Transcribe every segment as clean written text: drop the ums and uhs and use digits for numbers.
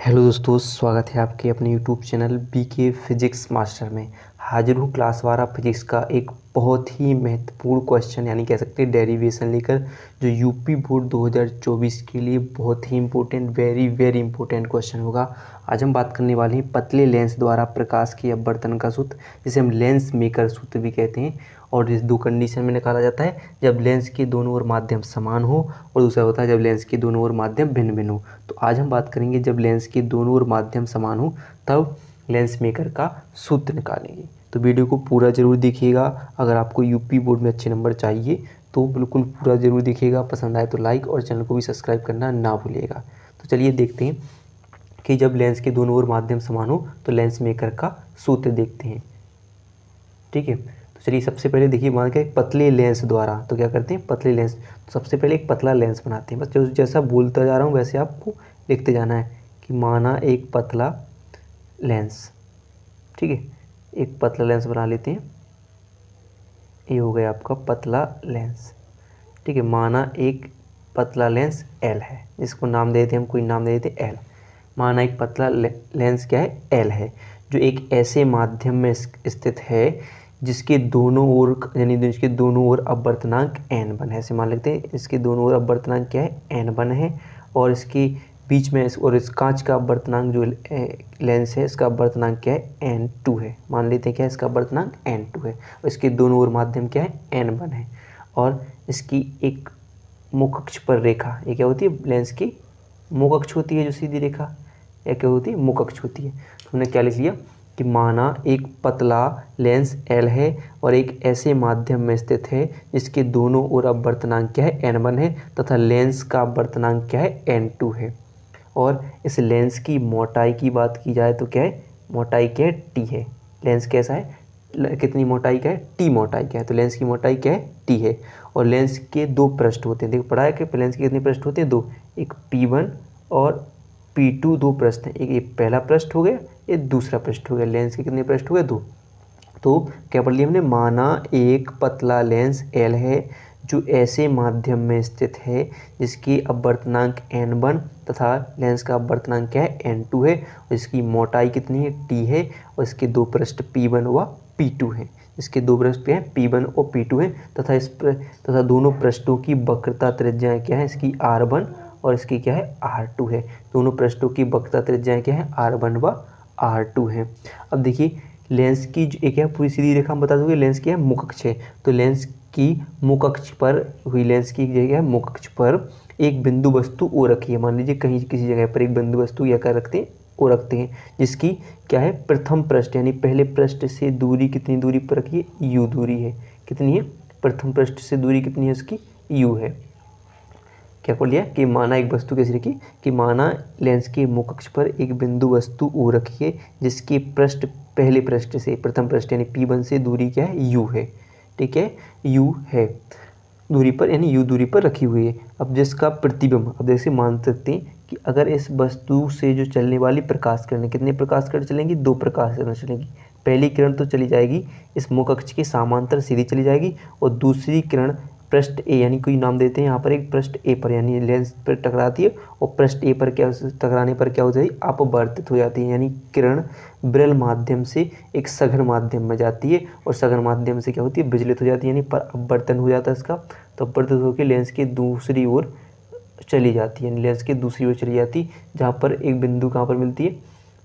Hello दोस्तों, स्वागत है आपके अपने YouTube channel BK physics master में। हाजिर हूँ क्लास वारा फिजिक्स का एक बहुत ही महत्वपूर्ण क्वेश्चन यानी कह सकते हैं डेरिवेशन लेकर, जो यूपी बोर्ड 2024 के लिए बहुत ही important very very important question होगा। आज हम बात करने वाले हैं पतले लेंस द्वारा प्रकाश के अपवर्तन का सूत्र, जिसे हम लेंस मेकर सूत्र भी कहते हैं। और इस दो कंडीशन में निकाला जाता है, जब लेंस के दोनों ओर माध्यम समान हो, और दूसरा होता है जब लेंस के दोनों ओर माध्यम भिन्न भिन्न हो। तो आज हम बात करेंगे जब लेंस के दोनों ओर माध्यम समान हो तब लेंस मेकर का सूत्र निकालेंगे। तो वीडियो को पूरा जरूर देखिएगा। अगर आपको यूपी बोर्ड में अच्छे नंबर चाहिए तो बिल्कुल पूरा जरूर देखिएगा। पसंद आए तो लाइक और चैनल को भी सब्सक्राइब करना ना भूलिएगा। तो चलिए देखते हैं कि जब लेंस के दोनों ओर माध्यम समान हो तो लेंस मेकर का सूत्र देखते हैं। ठीक है, तो चलिए सबसे पहले देखिए, मान के पतले लेंस द्वारा तो क्या करते हैं, पतले लेंस। तो सबसे पहले एक पतला लेंस बनाते हैं। बस जैसा बोलता जा रहा हूँ वैसे आपको लिखते जाना है कि माना एक पतला लेंस। ठीक है, एक पतला लेंस बना लेते हैं। ये हो गया आपका पतला लेंस। ठीक है, माना एक पतला लेंस एल है, जिसको नाम दे देते हैं, हम कोई नाम दे देते हैं एल। माना एक पतला लेंस क्या है, एल है, जो एक ऐसे माध्यम में स्थित है जिसके दोनों ओर यानी जिसके दोनों ओर अपवर्तनांक n1 है। ऐसे मान लेते हैं इसके दोनों ओर अपवर्तनांक क्या है, n1 है, और इसके बीच में और इस कांच का अपवर्तनांक जो लेंस है इसका अपवर्तनांक क्या है, n2 है। मान लेते हैं क्या है, इसका अपवर्तनांक n2 है, और इसके दोनों ओर माध्यम क्या है, n1 है। और इसकी एक मुख अक्ष पर रेखा, ये क्या होती है, लेंस की मुख अक्ष होती है, जो सीधी रेखा या क्या होती है, मुख अक्ष होती है। तो हमने क्या लिख लिया कि माना एक पतला लेंस L है और एक ऐसे माध्यम में स्थित है जिसके दोनों ओर अपवर्तनांक क्या है, n1 है, तथा लेंस का अपवर्तनांक क्या है, n2 है। और इस लेंस की मोटाई की बात की जाए तो क्या है, मोटाई क्या है, t है। लेंस कैसा है, कितनी मोटाई का है, t मोटाई का है। तो लेंस की मोटाई क्या है, t है। और लेंस के दो पृष्ठ होते हैं, देखो पढ़ा है कि लेंस के कितने पृष्ठ होते हैं, दो, एक P1 और P2 दो पृष्ठ हैं। एक ये पहला पृष्ठ हो गया, ये दूसरा पृष्ठ हो गया। लेंस के कितने पृष्ठ हो गए, दो। तो क्या पढ़ लिया हमने, माना एक पतला लेंस L है जो ऐसे माध्यम में स्थित है जिसकी अपवर्तनांक n1 तथा लेंस का अपवर्तनांक क्या है, n2 है, और इसकी मोटाई कितनी है, t है, और इसके दो पृष्ठ P1 व P2 है। इसके दो पृष्ठ हैं P1 और P2 है, तथा दोनों पृष्ठों की वक्रता त्रिज्याएं क्या है, इसकी r1 और इसकी क्या है, r2 है। दोनों पृष्ठों की वक्रता त्रिज्याएं क्या है, r1 व r2 है। अब देखिए लेंस की जो एक है पूरी सीधी रेखा, हम बता दोगे लेंस की है मुख अक्ष है। तो लेंस की मुख अक्ष पर हुई, लेंस की जगह है मुख अक्ष पर एक बिंदु वस्तु ओ रखी है। मान लीजिए कहीं किसी जगह पर एक बिंदु वस्तु या क्या रखते हैं, ओ रखते हैं, जिसकी क्या है, प्रथम पृष्ठ यानी पहले पृष्ठ से दूरी कितनी दूरी पर रखी है, u दूरी है। कितनी है, प्रथम पृष्ठ से दूरी कितनी है उसकी, u है। क्या कर लिया कि माना एक वस्तु कैसी रखी, कि माना लेंस के मुख अक्ष पर एक बिंदु वस्तु ओ रखी है जिसके पृष्ठ पहले पृष्ठ से प्रथम पृष्ठ यानी P1 से दूरी क्या है, u है। ठीक है, u है दूरी पर, यानी u दूरी पर रखी हुई है। अब जिसका प्रतिबिंब, अब जैसे मान सकते हैं कि अगर इस वस्तु से जो चलने वाली प्रकाश किरणें, कितने प्रकाश किरण चलेंगी, दो प्रकाश किरण चलेंगी। पहली किरण तो चली जाएगी इस मुख अक्ष के समांतर सीधी चली जाएगी, और दूसरी किरण पृष्ठ ए यानी कोई नाम देते हैं यहाँ पर, एक पृष्ठ ए पर यानी लेंस पर टकराती है, और पृष्ठ ए पर क्या टकराने पर क्या हो जाती है, अपवर्तित हो जाती है। यानी किरण विरल माध्यम से एक सघन माध्यम में जाती है, और सघन माध्यम से क्या होती है, विचलित हो जाती है, यानी पर अपवर्तन हो जाता है इसका। तो अपवर्तित होकर लेंस के दूसरी ओर चली जाती है, यानी लेंस के दूसरी ओर चली जाती है, जहाँ पर एक बिंदु कहाँ पर मिलती है,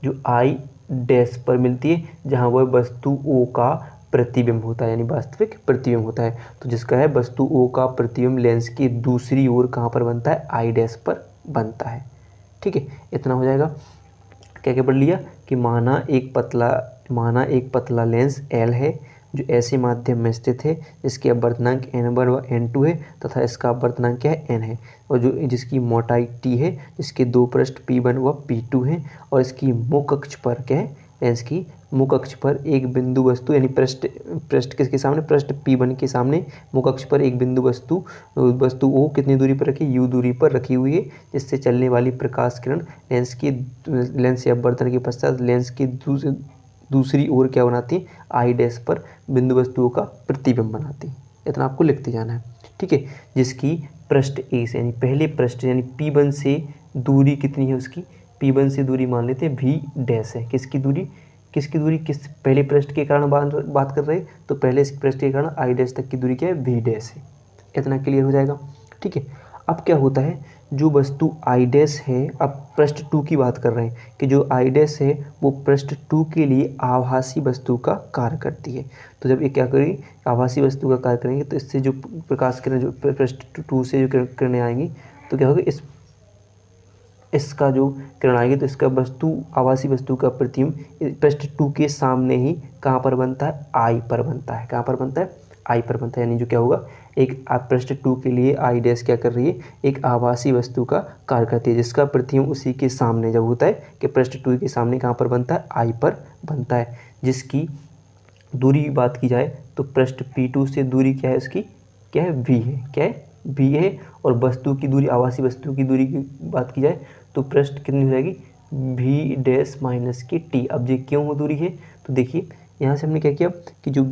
जो I डैश पर मिलती है, जहाँ वह वस्तु O का प्रतिबिंब होता है, यानी वास्तविक प्रतिबिंब होता है। तो जिसका है वस्तु O का प्रतिबिंब लेंस की दूसरी ओर कहाँ पर बनता है, I डैश पर बनता है। ठीक है, इतना हो जाएगा। क्या क्या पढ़ लिया कि माना एक पतला लेंस L है जो ऐसे माध्यम में स्थित है जिसके अपवर्तनांक n1 व n2 है, तथा इसका अपवर्तनांक क्या है, n है, और जो जिसकी मोटाई t है, जिसके दो पृष्ठ P1 व P2 हैं, और इसकी मुख अक्ष पर क्या है, लेंस की मुख अक्ष पर एक बिंदु वस्तु यानी पृष्ठ किसके सामने, पृष्ठ P1 के सामने मुख अक्ष पर एक बिंदु वस्तु O कितनी दूरी पर रखी, u दूरी पर रखी हुई है, जिससे चलने वाली प्रकाश किरण लेंस से अपवर्तन के पश्चात लेंस की दूसरी ओर क्या बनाती है, I डैश पर बिंदु वस्तुओं का प्रतिबिंब बनाती है। इतना आपको लिखते जाना है। ठीक है, जिसकी पृष्ठ ए से यानी पहले पृष्ठ यानी P1 से दूरी कितनी है उसकी, P1 से दूरी मान लेते हैं V' है। किसकी दूरी किस पहले पृष्ठ के कारण बात कर रहे हैं, तो पहले इस पृष्ठ के कारण I' तक की दूरी क्या है, V' है। इतना क्लियर हो जाएगा। ठीक है, अब क्या होता है, जो वस्तु I' है, अब पृष्ठ 2 की बात कर रहे हैं कि जो I' है वो पृष्ठ 2 के लिए आभासी वस्तु का कार्य करती है। तो जब ये क्या करेगी, आभासी वस्तु का कार्य करेंगे, तो इससे जो प्रकाश किरण जो पृष्ठ 2 से जो किरणें आएंगी, तो क्या होगा, इसका जो किरण आएगी तो इसका आभासी वस्तु का प्रतिबिंब पृष्ठ 2 के सामने ही कहाँ पर बनता है, I पर बनता है। कहाँ पर बनता है, I पर बनता है। यानी जो क्या होगा, एक पृष्ठ 2 के लिए I' क्या कर रही है, एक आभासी वस्तु का कार्य करती है, जिसका प्रतिबिंब उसी के सामने जब होता है कि पृष्ठ 2 के सामने कहाँ पर बनता है, I पर बनता है। जिसकी दूरी की बात की जाए तो पृष्ठ P2 से दूरी क्या है, इसकी क्या है, V है। क्या है, V है। और वस्तु की दूरी, आभासी वस्तु की दूरी की बात की जाए तो पृष्ठ कितनी हो जाएगी, V' माइनस की T। अब ये क्यों दूरी है, तो देखिए यहाँ से हमने क्या किया कि जो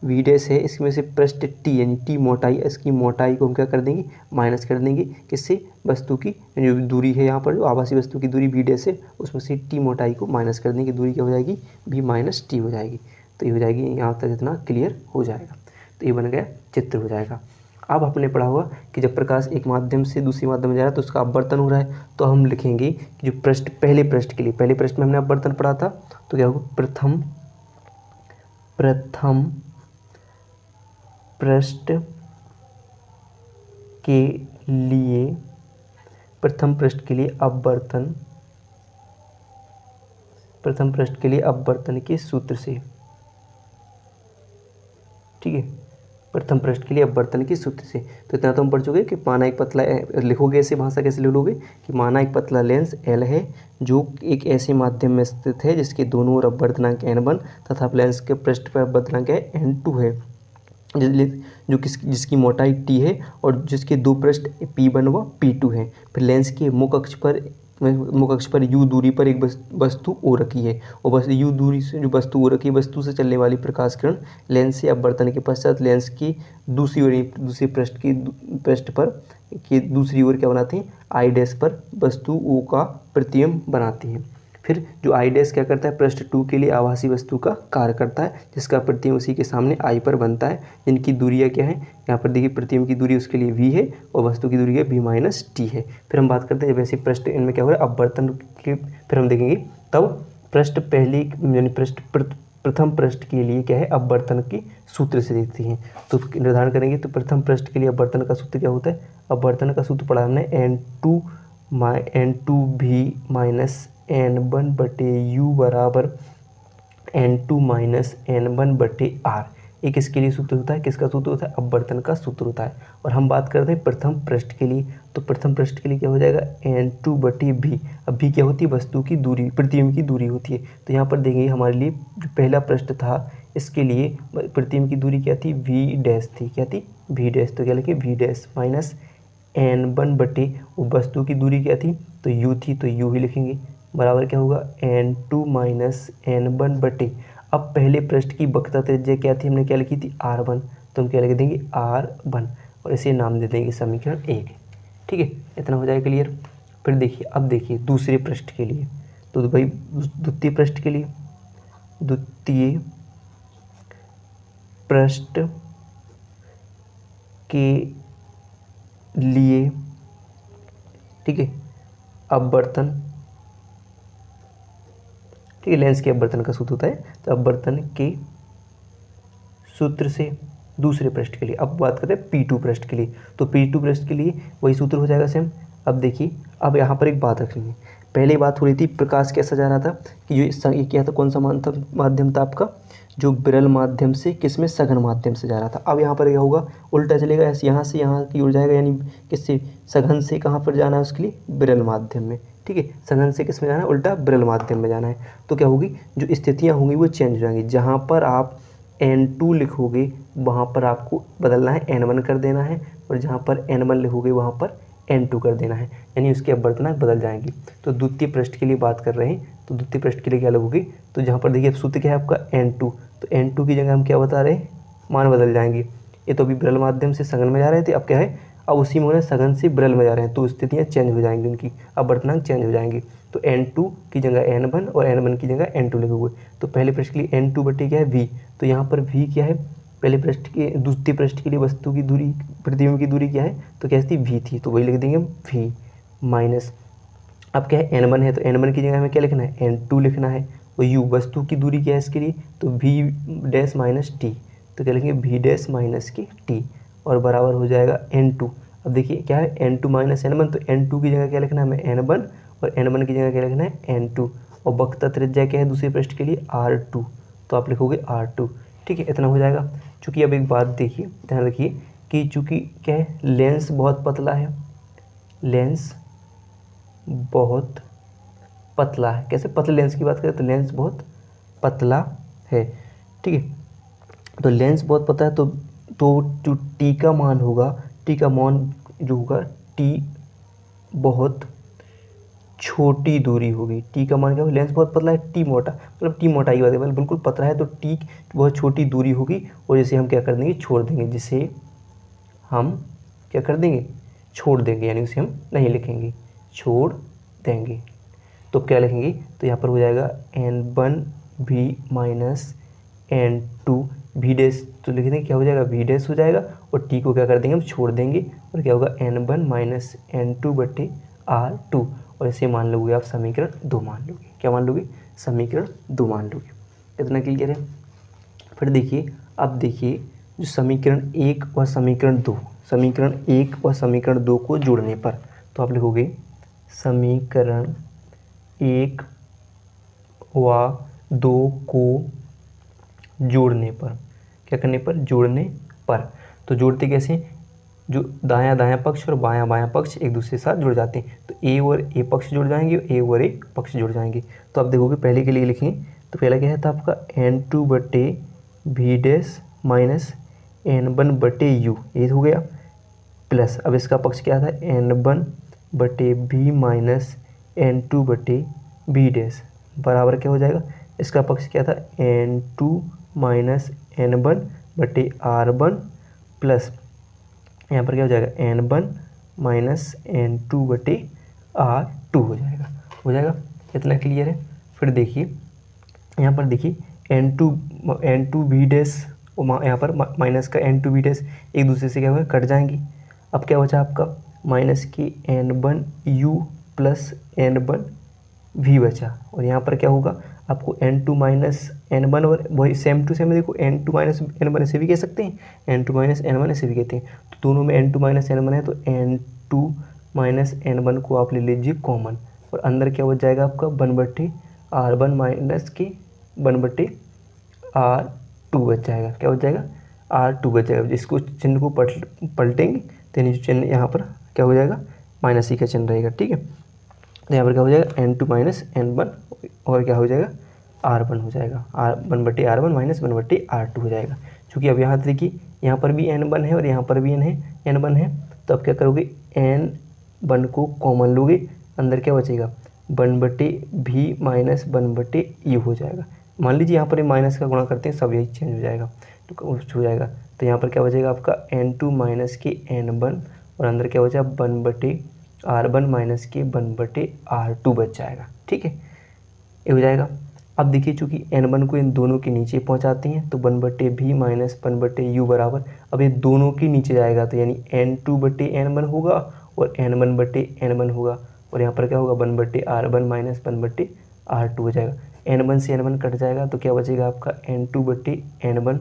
V' है इसमें से पृष्ठ T यानी T मोटाई, इसकी मोटाई को हम क्या कर देंगे, माइनस कर देंगे। किससे, वस्तु की जो दूरी है, यहाँ पर जो आभासी वस्तु की दूरी V' है उसमें से T मोटाई को माइनस कर देंगे, दूरी क्या हो जाएगी, V माइनस T हो जाएगी। तो ये हो जाएगी, यहाँ तक इतना क्लियर हो जाएगा। तो ये बन गया चित्र हो जाएगा। अब आपने पढ़ा हुआ कि जब प्रकाश एक माध्यम से दूसरे माध्यम में जा रहा है तो उसका अपवर्तन हो रहा है, तो हम लिखेंगे कि जो पहले पृष्ठ में हमने अपवर्तन पढ़ा था, तो क्या होगा, प्रथम पृष्ठ के लिए अपवर्तन के सूत्र से। ठीक है, प्रथम पृष्ठ के लिए अपवर्तन के सूत्र से। तो इतना तो हम पढ़ चुके कि माना एक पतला, लिखोगे ऐसे भाषा कैसे लिखोगे कि माना एक पतला लेंस L है जो एक ऐसे माध्यम में स्थित है जिसके दोनों ओर अपवर्तनांक N1 तथा लेंस के पृष्ठ पर अपवर्तनांक N2 है, जिसकी मोटाई T है और जिसके दो पृष्ठ P1 व P2 है। फिर लेंस के मुख अक्ष पर U दूरी पर एक वस्तु O रखी है, और बस U दूरी से जो वस्तु O रखी है, वस्तु से चलने वाली प्रकाश किरण लेंस से अपवर्तन के पश्चात लेंस की दूसरे पृष्ठ पर की दूसरी ओर क्या बनाती हैं, I' पर वस्तु O का प्रतिबिंब बनाती हैं। फिर जो I' क्या करता है, पृष्ठ 2 के लिए आभासी वस्तु का कार्य करता है, जिसका प्रतिबिंब उसी के सामने I पर बनता है। जिनकी दूरियाँ क्या है, यहाँ पर देखिए प्रतिबिंब की दूरी उसके लिए V है और वस्तु की दूरी है V माइनस T है। फिर हम बात करते हैं जब ऐसे पृष्ठ इनमें क्या हो रहा है, अपवर्तन की, फिर हम देखेंगे तब प्रथम पृष्ठ के लिए क्या है, अपवर्तन की सूत्र से देखते हैं। तो निर्धारण करेंगे तो प्रथम पृष्ठ के लिए अपवर्तन का सूत्र क्या होता है, अपवर्तन का सूत्र पढ़ा हमने N2V माइनस N1 बटे U बराबर N2 माइनस N1 बटे R। एक इसके लिए सूत्र होता है, किसका सूत्र होता है, अपवर्तन का सूत्र होता है। और हम बात करते हैं प्रथम पृष्ठ के लिए, तो प्रथम पृष्ठ के लिए क्या हो जाएगा, N2 बटे V। अब V क्या होती है, वस्तु की दूरी, प्रतिबिंब की दूरी होती है। तो यहाँ पर देखेंगे हमारे लिए जो पहला पृष्ठ था इसके लिए प्रतिबिंब की दूरी क्या थी, V' थी। क्या थी, V'। तो क्या लिखे, V' माइनस N1 बटे वस्तु की दूरी क्या थी, तो U थी, तो U ही लिखेंगे, बराबर क्या होगा, N2 माइनस N1 बटे, अब पहले पृष्ठ की वक्रता त्रिज्या क्या थी, हमने क्या लिखी थी, R1, तो हम क्या लिख देंगे, R1, और इसे नाम दे देंगे समीकरण 1। ठीक है, इतना हो जाएगा क्लियर। फिर देखिए, अब देखिए दूसरे पृष्ठ के लिए, तो भाई द्वितीय पृष्ठ के लिए, द्वितीय पृष्ठ के लिए, ठीक है, अपवर्तन, ठीक है, लेंस के अपवर्तन का सूत्र होता है, तो अपवर्तन के सूत्र से दूसरे पृष्ठ के लिए। अब बात करें P2 पृष्ठ के लिए, तो P2 पृष्ठ के लिए वही सूत्र हो जाएगा सेम। अब देखिए, अब यहाँ पर एक बात रखनी है, पहले बात हो रही थी प्रकाश कैसा जा रहा था कि जो ये क्या था, कौन सा माध्यम था आपका, जो विरल माध्यम से किसमें, सघन माध्यम से जा रहा था। अब यहाँ पर क्या होगा, उल्टा चलेगा, ऐसे यहाँ से यहाँ की ओर जाएगा, यानी किससे, सघन से कहाँ पर जाना है उसके लिए, विरल माध्यम में। ठीक है, सघन से किस में जाना है, उल्टा विरल माध्यम में जाना है। तो क्या होगी, जो स्थितियाँ होंगी वो चेंज हो जाएंगी। जहाँ पर आप N2 लिखोगे वहाँ पर आपको बदलना है, N1 कर देना है, और जहाँ पर N1 लिखोगे वहाँ पर N2 कर देना है, यानी उसकी अपवर्तनांक बदल जाएंगी। तो द्वितीय पृष्ठ के लिए बात कर रहे हैं, तो द्वितीय पृष्ठ के लिए क्या लगोगी, तो जहाँ पर देखिए सूत्र क्या है आपका N2, तो N2 की जगह हम क्या बता रहे हैं, मान बदल जाएंगे। ये तो अभी विरल माध्यम से सघन में जा रहे थे, अब क्या है, अब उसी में सघन से विरल में जा रहे हैं तो स्थितियाँ चेंज हो जाएंगी उनकी, अपवर्तनांक चेंज हो जाएंगे। तो n2 की जगह n1 और n1 की जगह n2 लिखोगे। तो पहले पृष्ठ के लिए n2 बटे क्या है v, तो यहाँ पर v क्या है, पहले पृष्ठ के द्वितीय पृष्ठ के लिए वस्तु की दूरी, प्रतिबिंब की दूरी क्या है, तो क्या थी v थी, तो वही लिख देंगे v माइनस, अब क्या है n1 है तो n1 की जगह हमें क्या लिखना है, n2 लिखना है। और u वस्तु की दूरी क्या है इसके लिए, तो v डैश माइनस टी, तो क्या लिखेंगे v डैश माइनस के टी, और बराबर हो जाएगा n2। अब देखिए क्या है n2 माइनस n1, तो n2 की जगह क्या लिखना है हमें n1 और n1 की जगह क्या लिखना है n2, और वक्रता त्रिज्या क्या है दूसरे पृष्ठ के लिए r2, तो आप लिखोगे r2। ठीक है, इतना हो जाएगा। चूँकि अब एक बात देखिए, ध्यान रखिए कि चूँकि क्या है लेंस बहुत पतला है, लेंस बहुत पतला है, कैसे पतले लेंस की बात करें तो लेंस बहुत पतला है। ठीक है, तो लेंस बहुत पतला है तो जो टी का मान होगा, टी का मान जो होगा, टी बहुत छोटी दूरी होगी। टी का मान क्या होगा, लेंस बहुत पतला है, टी मोटा, मतलब टी मोटाई की बात है, बिल्कुल पतला है तो टी बहुत छोटी दूरी होगी, और जिसे हम क्या कर देंगे, छोड़ देंगे, जिसे हम क्या कर देंगे, छोड़ देंगे, यानी उसे हम नहीं लिखेंगे, छोड़ देंगे। तो क्या लिखेंगे, तो यहाँ पर हो जाएगा n1 v minus n2 v dash, तो लिख देंगे क्या हो जाएगा, v डैश हो जाएगा, और t को क्या कर देंगे हम छोड़ देंगे, और क्या होगा n1 माइनस n2 बटे r2, और इसे मान लोगे आप समीकरण 2 मान लोगे, क्या मान लोगे, समीकरण 2 मान लोगे। इतना क्लियर है। फिर देखिए, अब देखिए जो समीकरण 1 और समीकरण 2, समीकरण 1 और समीकरण 2 को जोड़ने पर, तो आप लिखोगे समीकरण 1 व 2 को जोड़ने पर, क्या करने पर, जोड़ने पर। तो जोड़ते कैसे, जो दायां दायां पक्ष और बायां बायां पक्ष एक दूसरे के साथ जुड़ जाते हैं, तो ए और ए पक्ष जुड़ जाएंगे, ए और ए पक्ष जुड़ जाएंगे। तो आप देखोगे पहले के लिए लिखेंगे, तो पहला क्या है था आपका n2 बटे वी डैश माइनस n1 बटे यू, ये हो गया, प्लस अब इसका पक्ष क्या था n1 बटे v माइनस n2 बटे v डैश, बराबर क्या हो जाएगा, इसका पक्ष क्या था n2 माइनस n1 बटे r1 प्लस यहाँ पर क्या हो जाएगा n1 माइनस n2 बटे r2 हो जाएगा। इतना क्लियर है। फिर देखिए यहाँ पर देखिए n2 v डैश, यहाँ पर माइनस का n2 v डैश एक दूसरे से क्या होगा, कट जाएंगी। अब क्या बचा आपका माइनस की n1 u plus n1 v बचा, और यहाँ पर क्या होगा आपको n2 माइनस n1, और वही सेम टू सेम देखो n2 माइनस n1 ऐसे भी कह सकते हैं, n2 माइनस n1 ऐसे भी कहते हैं, तो दोनों में n2 माइनस n1 है, तो n2 माइनस n1 को आप ले लीजिए कॉमन, और अंदर क्या हो जाएगा आपका 1/r1 माइनस के 1/r2 बच जाएगा, क्या बच जाएगा, r2 बच जाएगा। जिसको चिन्ह को पलटेंगे तो जो चिन्ह यहाँ पर क्या हो जाएगा, माइनस ही का चिन्ह रहेगा। ठीक है, तो यहाँ पर क्या हो जाएगा n2 माइनस n1, और क्या हो जाएगा r1 हो जाएगा, 1/r1 माइनस 1/r2 हो जाएगा। चूँकि अब यहाँ देखिए यहाँ पर भी n1 है और यहाँ पर भी n1 है, तो अब क्या करोगे n1 को कॉमन लोगे, अंदर क्या बचेगा 1/v माइनस 1/u हो जाएगा। मान लीजिए यहाँ पर माइनस का गुणा करते हैं, सब यही चेंज हो जाएगा, तो हो जाएगा, तो यहाँ पर क्या बचेगा आपका n2 माइनस के n1, और अंदर क्या बचा 1/r1 माइनस के 1/r2 बच जाएगा। ठीक है, ये हो जाएगा। अब देखिए चूँकि n1 को इन दोनों के नीचे पहुँचाते हैं, तो 1/v माइनस 1/u बराबर, अब ये दोनों के नीचे जाएगा, तो यानी n2/n1 होगा और n1/n1 होगा, और यहाँ पर क्या होगा 1/r1 माइनस 1/r2 हो जाएगा। n1 से n1 कट जाएगा, तो क्या बचेगा आपका n2/n1,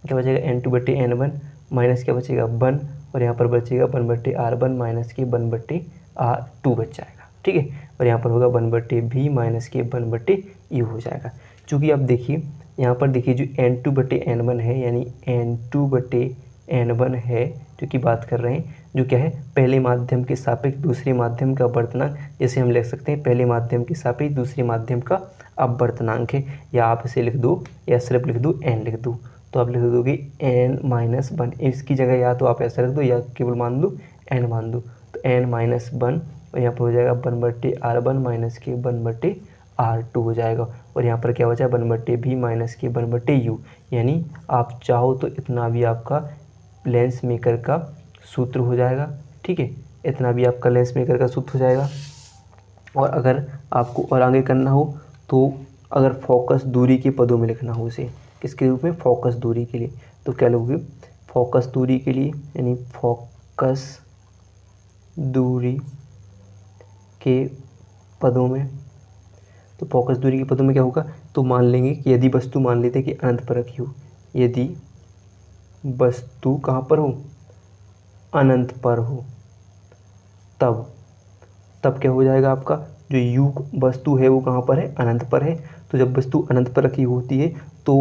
क्या बचेगा n2/n1 माइनस क्या बचेगा 1, और यहाँ पर बचेगा 1/r1 माइनस के 1/r2 बच जाएगा। ठीक है, और यहाँ पर होगा 1/v माइनस के 1/u हो जाएगा। चूँकि अब देखिए यहाँ पर देखिए जो n2/n1 है, यानी n2/n1 है जो कि बात कर रहे हैं, जो क्या है पहले माध्यम के सापेक्ष दूसरे माध्यम का अपवर्तनांक, जैसे हम लिख सकते हैं पहले माध्यम के सापेक्ष दूसरे माध्यम का अपवर्तनांक है, या आप इसे लिख दो या सिर्फ लिख दो n लिख दो, तो आप लिख दोगे n-1, इसकी जगह या तो आप ऐसा रख दो या केवल मान दो n मान दो, तो n-1, और यहाँ पर हो जाएगा 1/r1 माइनस के 1/r2 हो जाएगा, और यहाँ पर क्या बचा 1/v माइनस के 1/u, यानी आप चाहो तो इतना भी आपका लेंस मेकर का सूत्र हो जाएगा। ठीक है, इतना भी आपका लेंस मेकर का सूत्र हो जाएगा। और अगर आपको और आगे करना हो तो अगर फोकस दूरी के पदों में लिखना हो उसे किसके रूप में, फोकस दूरी के लिए, तो क्या लोगे, फोकस दूरी के लिए यानी फोकस दूरी के पदों में, तो फोकस दूरी के पदों में क्या होगा, तो मान लेंगे कि यदि वस्तु मान लेते हैं कि अनंत पर रखी हो, यदि वस्तु कहाँ पर हो, अनंत पर हो, तब क्या हो जाएगा, आपका जो यू वस्तु है वो कहाँ पर है, अनंत पर है। तो जब वस्तु अनंत पर रखी होती है तो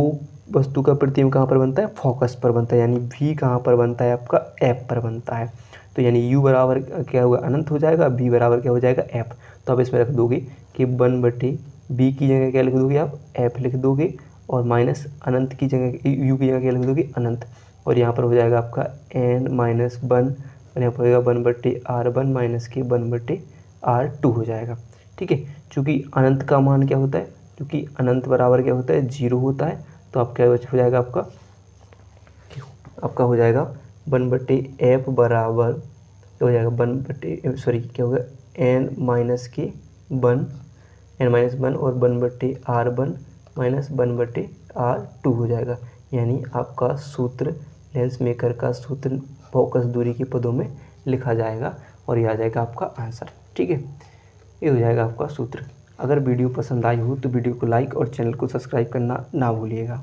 वस्तु का प्रतिबिंब कहाँ पर बनता है, फोकस पर बनता है, यानी वी कहाँ पर बनता है, आपका एफ पर बनता है। तो यानी यू बराबर क्या होगा, अनंत हो जाएगा, बी बराबर क्या हो जाएगा, एफ। तो आप इसमें रख दोगे कि 1/बी की जगह क्या लिख दोगे आप, एफ लिख दोगे, और माइनस अनंत की जगह यू की जगह क्या लिख दोगे, अनंत। और यहाँ पर हो जाएगा आपका n-1, और यहाँ पर होगा 1/r1 माइनस के 1/r2 हो जाएगा। ठीक है, चूँकि अनंत का मान क्या होता है, क्योंकि अनंत बराबर क्या होता है, 0 होता है। तो आप क्या हो जाएगा, आपका हो जाएगा 1/f बराबर क्या हो जाएगा, क्या होगा, n-1 और 1/r1 माइनस 1/r2 हो जाएगा। यानी आपका सूत्र, लेंस मेकर का सूत्र फोकस दूरी के पदों में लिखा जाएगा और ये आ जाएगा आपका आंसर। ठीक है, ये हो जाएगा आपका सूत्र। अगर वीडियो पसंद आई हो तो वीडियो को लाइक और चैनल को सब्सक्राइब करना ना भूलिएगा।